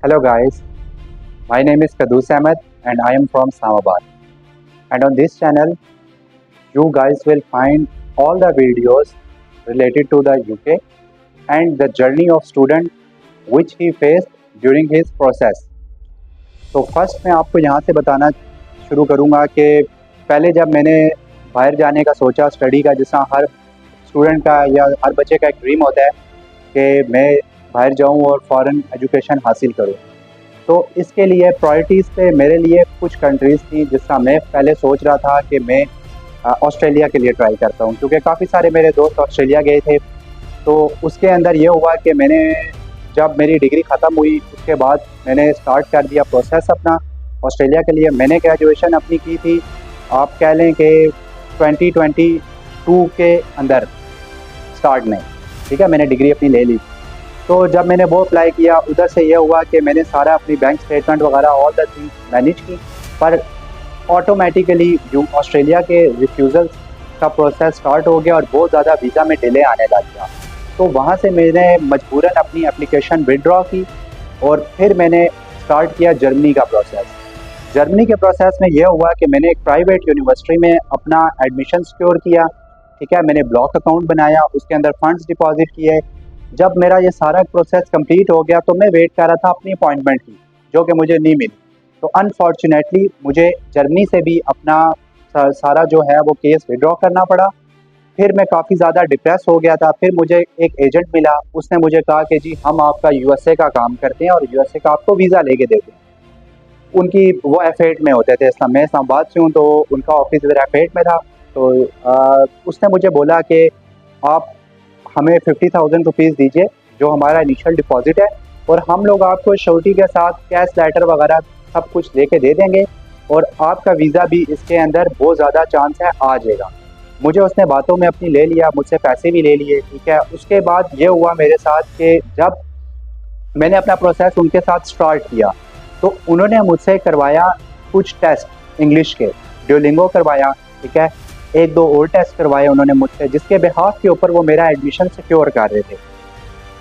Hello guys, my name is Kadus Ahmed and I am from Islamabad. And on this channel, you guys will find all the videos related to the UK and the journey of student which he faced during his process. तो first मैं आपको यहाँ से बताना शुरू करूँगा कि पहले जब मैंने बाहर जाने का सोचा स्टडी का, जिस हर स्टूडेंट का या हर बच्चे का एक ड्रीम होता है कि मैं बाहर जाऊँ और फॉरेन एजुकेशन हासिल करूँ, तो इसके लिए प्रायोरिटीज़ पे मेरे लिए कुछ कंट्रीज़ थी जिसका मैं पहले सोच रहा था कि मैं ऑस्ट्रेलिया के लिए ट्राई करता हूँ, क्योंकि काफ़ी सारे मेरे दोस्त ऑस्ट्रेलिया गए थे। तो उसके अंदर ये हुआ कि मैंने जब मेरी डिग्री ख़त्म हुई उसके बाद मैंने स्टार्ट कर दिया प्रोसेस अपना ऑस्ट्रेलिया के लिए। मैंने ग्रेजुएशन अपनी की थी, आप कह लें कि 2022 के अंदर स्टार्ट में, ठीक है, मैंने डिग्री अपनी ले ली। तो जब मैंने वो अप्लाई किया, उधर से ये हुआ कि मैंने सारा अपनी बैंक स्टेटमेंट वगैरह ऑल द थिंग्स मैनेज की, पर ऑटोमेटिकली जो ऑस्ट्रेलिया के रिफ्यूज़ल का प्रोसेस स्टार्ट हो गया और बहुत ज़्यादा वीज़ा में डिले आने लग गया। तो वहाँ से मैंने मजबूरन अपनी एप्लीकेशन विड्रॉ की और फिर मैंने स्टार्ट किया जर्मनी का प्रोसेस। जर्मनी के प्रोसेस में यह हुआ कि मैंने एक प्राइवेट यूनिवर्सिटी में अपना एडमिशन सिक्योर किया, ठीक है, मैंने ब्लॉक अकाउंट बनाया, उसके अंदर फंड्स डिपॉजिट किए। जब मेरा ये सारा प्रोसेस कंप्लीट हो गया तो मैं वेट कर रहा था अपनी अपॉइंटमेंट की, जो कि मुझे नहीं मिली। तो अनफॉर्चुनेटली मुझे जर्मनी से भी अपना सारा जो है वो केस विड्रॉ करना पड़ा। फिर मैं काफ़ी ज़्यादा डिप्रेस हो गया था। फिर मुझे एक एजेंट मिला, उसने मुझे कहा कि जी हम आपका यूएसए का काम करते हैं और यूएसए का आपको वीज़ा लेके देते हैं। उनकी वो F8 में होते थे, मैं इस्लामाबाद से हूँ, तो उनका ऑफिस इधर F8 में था। तो उसने मुझे बोला कि आप हमें 50,000 रुपीज़ दीजिए जो हमारा इनिशियल डिपॉजिट है, और हम लोग आपको श्योरिटी के साथ कैश लेटर वगैरह सब कुछ लेके दे देंगे और आपका वीज़ा भी इसके अंदर बहुत ज़्यादा चांस है आ जाएगा। मुझे उसने बातों में अपनी ले लिया, मुझसे पैसे भी ले लिए, ठीक है। उसके बाद ये हुआ मेरे साथ कि जब मैंने अपना प्रोसेस उनके साथ स्टार्ट किया तो उन्होंने मुझसे करवाया कुछ टेस्ट इंग्लिश के, ड्यूलिंगो करवाया, ठीक है, एक दो और टेस्ट करवाए उन्होंने मुझसे, जिसके बिहाफ के ऊपर वो मेरा एडमिशन सिक्योर कर रहे थे।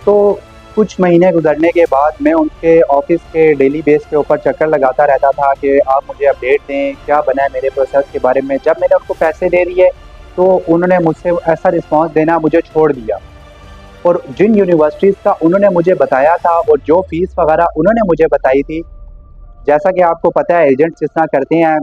तो कुछ महीने गुजरने के बाद मैं उनके ऑफिस के डेली बेस के ऊपर चक्कर लगाता रहता था कि आप मुझे अपडेट दें, क्या बना है मेरे प्रोसेस के बारे में। जब मैंने उनको पैसे दे दिए तो उन्होंने मुझसे ऐसा रिस्पांस देना मुझे छोड़ दिया, और जिन यूनिवर्सिटीज़ का उन्होंने मुझे बताया था और जो फीस वगैरह उन्होंने मुझे बताई थी, जैसा कि आपको पता है एजेंट्स जिस तरह करते हैं,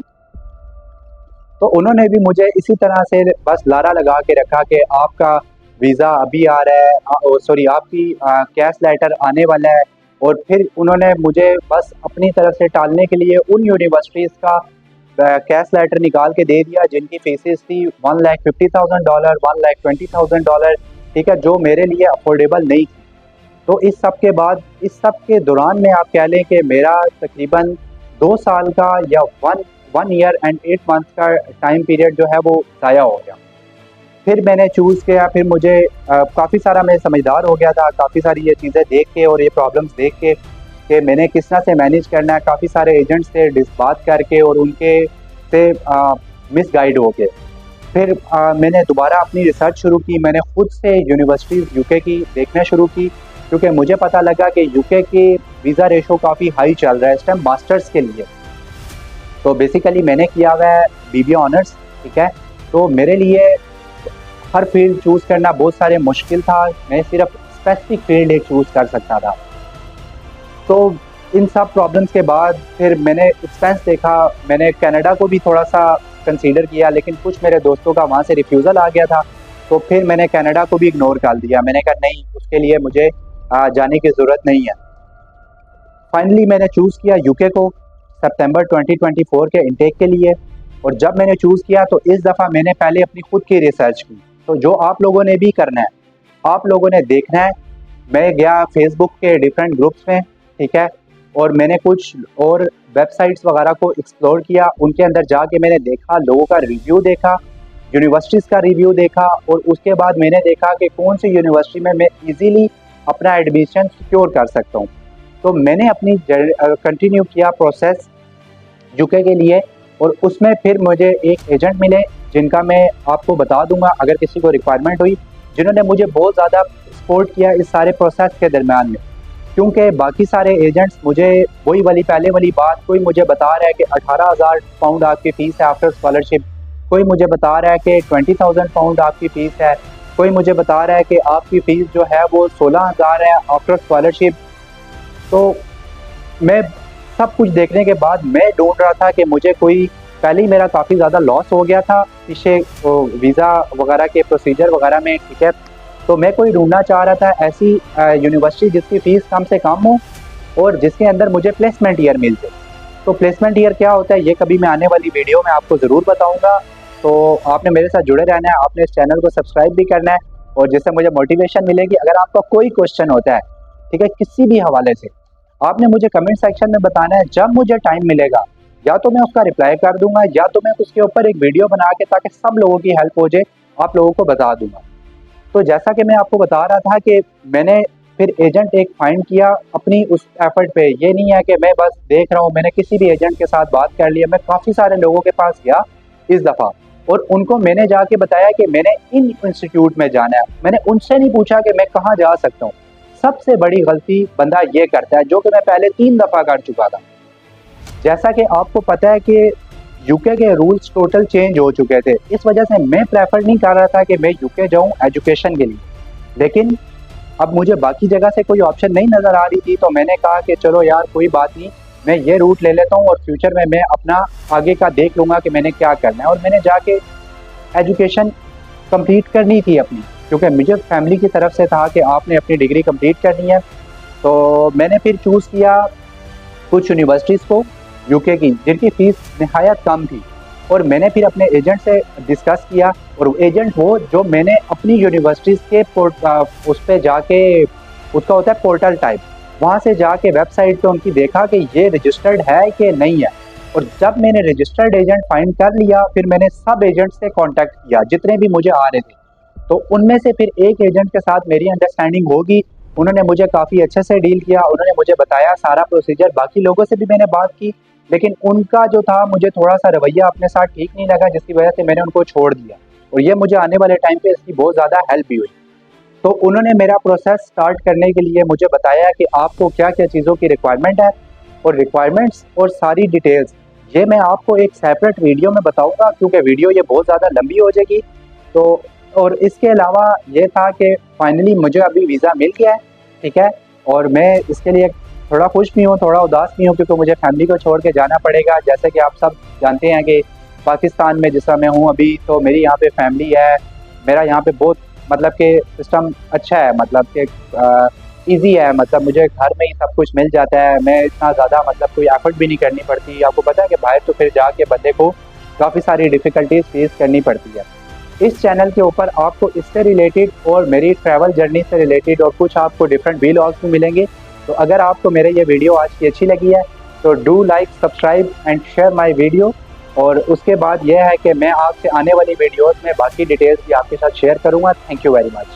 तो उन्होंने भी मुझे इसी तरह से बस लारा लगा के रखा कि आपका वीज़ा अभी आ रहा है, सॉरी आपकी कैश लेटर आने वाला है। और फिर उन्होंने मुझे बस अपनी तरफ से टालने के लिए उन यूनिवर्सिटीज़ का कैश लेटर निकाल के दे दिया जिनकी फीसेस थी $1,50,000, $1,20,000, ठीक है, जो मेरे लिए अफोर्डेबल नहीं थी। तो इस सब के बाद, इस सब के दौरान में आप कह लें कि मेरा तकरीबन 2 साल का या 1 ईयर एंड 8 मंथ का टाइम पीरियड जो है वो ज़ाया हो गया। फिर मैंने चूज़ किया, फिर मुझे काफ़ी सारा, मैं समझदार हो गया था काफ़ी सारी ये चीज़ें देख के और ये प्रॉब्लम्स देख के कि मैंने किस तरह से मैनेज करना है, काफ़ी सारे एजेंट से बात करके और उनके से मिसगाइड हो गए। फिर मैंने दोबारा अपनी रिसर्च शुरू की, मैंने खुद से यूनिवर्सिटीज़ यूके की देखना शुरू की, क्योंकि मुझे पता लगा कि यूके की वीज़ा रेशो काफ़ी हाई चल रहा है इस टाइम मास्टर्स के लिए। तो बेसिकली मैंने किया हुआ है BBA ऑनर्स, ठीक है। तो मेरे लिए हर फील्ड चूज़ करना बहुत सारे मुश्किल था, मैं सिर्फ स्पेसिफिक फील्ड एक चूज़ कर सकता था। तो इन सब प्रॉब्लम्स के बाद फिर मैंने एक्सपेंस देखा, मैंने कनाडा को भी थोड़ा सा कंसीडर किया, लेकिन कुछ मेरे दोस्तों का वहाँ से रिफ्यूज़ल आ गया था, तो फिर मैंने कनाडा को भी इग्नोर कर दिया। मैंने कहा नहीं, उसके लिए मुझे जाने की ज़रूरत नहीं है। फाइनली मैंने चूज़ किया यूके को सितंबर 2024 के इंटेक के लिए। और जब मैंने चूज़ किया तो इस दफ़ा मैंने पहले अपनी खुद की रिसर्च की। तो जो आप लोगों ने भी करना है, आप लोगों ने देखना है, मैं गया फेसबुक के डिफरेंट ग्रुप्स में, ठीक है, और मैंने कुछ और वेबसाइट्स वगैरह को एक्सप्लोर किया। उनके अंदर जाके मैंने देखा, लोगों का रिव्यू देखा, यूनिवर्सिटीज़ का रिव्यू देखा, और उसके बाद मैंने देखा कि कौन सी यूनिवर्सिटी में मैं ईजीली अपना एडमिशन सिक्योर कर सकता हूँ। तो मैंने अपनी कंटिन्यू किया प्रोसेस यूके के लिए, और उसमें फिर मुझे एक एजेंट मिले जिनका मैं आपको बता दूंगा अगर किसी को रिक्वायरमेंट हुई, जिन्होंने मुझे बहुत ज़्यादा सपोर्ट किया इस सारे प्रोसेस के दरम्यान में। क्योंकि बाकी सारे एजेंट्स मुझे वही वाली पहले वाली बात, कोई मुझे बता रहा है कि 18,000 पाउंड आपकी फ़ीस है आफ्टर स्कॉलरशिप, कोई मुझे बता रहा है कि 20,000 पाउंड आपकी फ़ीस है, कोई मुझे बता रहा है कि आपकी फ़ीस जो है वो 16,000 है आफ्टर स्कॉलरशिप। तो मैं सब कुछ देखने के बाद मैं ढूंढ रहा था कि मुझे कोई, पहले ही मेरा काफ़ी ज़्यादा लॉस हो गया था पीछे वीज़ा वगैरह के प्रोसीजर वगैरह में, ठीक है। तो मैं कोई ढूंढना चाह रहा था ऐसी यूनिवर्सिटी जिसकी फ़ीस कम से कम हो और जिसके अंदर मुझे प्लेसमेंट ईयर मिल जाए। तो प्लेसमेंट ईयर क्या होता है ये कभी मैं आने वाली वीडियो में आपको ज़रूर बताऊँगा। तो आपने मेरे साथ जुड़े रहना है, आपने इस चैनल को सब्सक्राइब भी करना है और जिससे मुझे मोटिवेशन मिलेगी। अगर आपका कोई क्वेश्चन होता है, ठीक है, किसी भी हवाले से, आपने मुझे कमेंट सेक्शन में बताना है। जब मुझे टाइम मिलेगा या तो मैं उसका रिप्लाई कर दूंगा या तो मैं उसके ऊपर एक वीडियो बना के, ताकि सब लोगों की हेल्प हो जाए, आप लोगों को बता दूंगा। तो जैसा कि मैं आपको बता रहा था कि मैंने फिर एजेंट एक फाइंड किया अपनी उस एफर्ट पे। ये नहीं है कि मैं बस देख रहा हूँ, मैंने किसी भी एजेंट के साथ बात कर लिया। मैं काफ़ी सारे लोगों के पास गया इस दफ़ा और उनको मैंने जाके बताया कि मैंने इन इंस्टीट्यूट में जाना है। मैंने उनसे नहीं पूछा कि मैं कहाँ जा सकता हूँ। सबसे बड़ी गलती बंदा ये करता है, जो कि मैं पहले 3 दफ़ा कर चुका था। जैसा कि आपको पता है कि यूके के रूल्स टोटल चेंज हो चुके थे, इस वजह से मैं प्रेफर नहीं कर रहा था कि मैं यूके जाऊं एजुकेशन के लिए। लेकिन अब मुझे बाकी जगह से कोई ऑप्शन नहीं नज़र आ रही थी, तो मैंने कहा कि चलो यार कोई बात नहीं, मैं ये रूट ले लेता हूं और फ्यूचर में मैं अपना आगे का देख लूँगा कि मैंने क्या करना है। और मैंने जाके एजुकेशन कंप्लीट करनी थी अपनी, क्योंकि मुझे फैमिली की तरफ से था कि आपने अपनी डिग्री कंप्लीट करनी है। तो मैंने फिर चूज़ किया कुछ यूनिवर्सिटीज़ को यूके की, जिनकी फ़ीस नहायत कम थी। और मैंने फिर अपने एजेंट से डिस्कस किया और एजेंट वो जो मैंने अपनी यूनिवर्सिटीज़ के उस पे जाके, उसका होता है पोर्टल टाइप, वहाँ से जाके वेबसाइट पे उनकी देखा कि ये रजिस्टर्ड है कि नहीं है। और जब मैंने रजिस्टर्ड एजेंट फाइंड कर लिया, फिर मैंने सब एजेंट से कॉन्टैक्ट किया जितने भी मुझे आ रहे थे। तो उनमें से फिर एक एजेंट के साथ मेरी अंडरस्टैंडिंग होगी, उन्होंने मुझे काफ़ी अच्छे से डील किया, उन्होंने मुझे बताया सारा प्रोसीजर। बाकी लोगों से भी मैंने बात की, लेकिन उनका जो था मुझे थोड़ा सा रवैया अपने साथ ठीक नहीं लगा, जिसकी वजह से मैंने उनको छोड़ दिया। और ये मुझे आने वाले टाइम पे इसकी बहुत ज़्यादा हेल्प भी हुई। तो उन्होंने मेरा प्रोसेस स्टार्ट करने के लिए मुझे बताया कि आपको क्या क्या चीज़ों की रिक्वायरमेंट है, और रिक्वायरमेंट्स और सारी डिटेल्स ये मैं आपको एक सेपरेट वीडियो में बताऊंगा, क्योंकि वीडियो ये बहुत ज़्यादा लंबी हो जाएगी। तो और इसके अलावा ये था कि फाइनली मुझे अभी वीज़ा मिल गया है, ठीक है। और मैं इसके लिए थोड़ा खुश भी हूँ, थोड़ा उदास भी हूँ, क्योंकि मुझे फैमिली को छोड़ के जाना पड़ेगा। जैसे कि आप सब जानते हैं कि पाकिस्तान में जिस तरह मैं हूँ अभी, तो मेरी यहाँ पे फैमिली है, मेरा यहाँ पे बहुत मतलब कि सिस्टम अच्छा है, मतलब कि ईज़ी है, मतलब मुझे घर में ही सब कुछ मिल जाता है। मैं इतना ज़्यादा मतलब कोई एफर्ट भी नहीं करनी पड़ती। आपको पता है कि बाहर तो फिर जाके बंदे को काफ़ी सारी डिफ़िकल्टीज फेस करनी पड़ती है। इस चैनल के ऊपर आपको इससे रिलेटेड और मेरी ट्रैवल जर्नी से रिलेटेड और कुछ आपको डिफरेंट व्लॉग्स भी मिलेंगे। तो अगर आपको मेरे ये वीडियो आज की अच्छी लगी है तो do like, subscribe and share my video. और उसके बाद यह है कि मैं आपसे आने वाली वीडियोस में बाकी डिटेल्स भी आपके साथ शेयर करूँगा। Thank you very much.